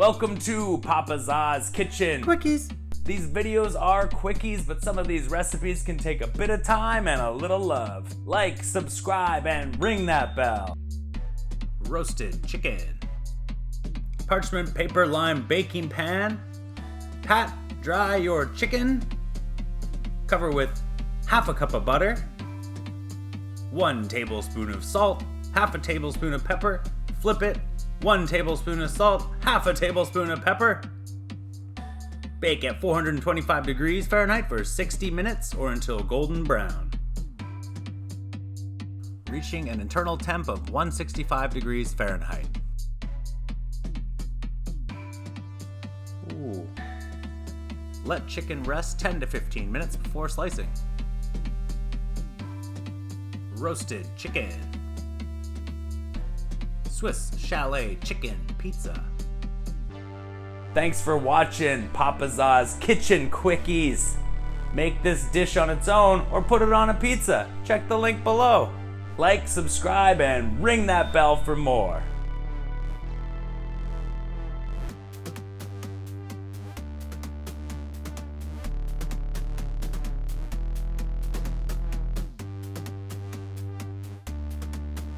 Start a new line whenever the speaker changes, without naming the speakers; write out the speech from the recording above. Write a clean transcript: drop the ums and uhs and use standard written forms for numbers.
Welcome to Papa Za's Kitchen.
Quickies.
These videos are quickies, but some of these recipes can take a bit of time and a little love. Like, subscribe, and ring that bell. Roasted chicken. Parchment paper lime baking pan. Pat dry your chicken. Cover with half a cup of butter. 1 tablespoon of salt. Half a tablespoon of pepper. Flip it. 1 tablespoon of salt, half a tablespoon of pepper. Bake at 425 degrees Fahrenheit for 60 minutes or until golden brown, reaching an internal temp of 165 degrees Fahrenheit. Ooh. Let chicken rest 10 to 15 minutes before slicing. Roasted chicken. Swiss chalet chicken pizza. Thanks for watching Papa Za's Kitchen Quickies. Make this dish on its own or put it on a pizza. Check the link below. Like, subscribe, and ring that bell for more.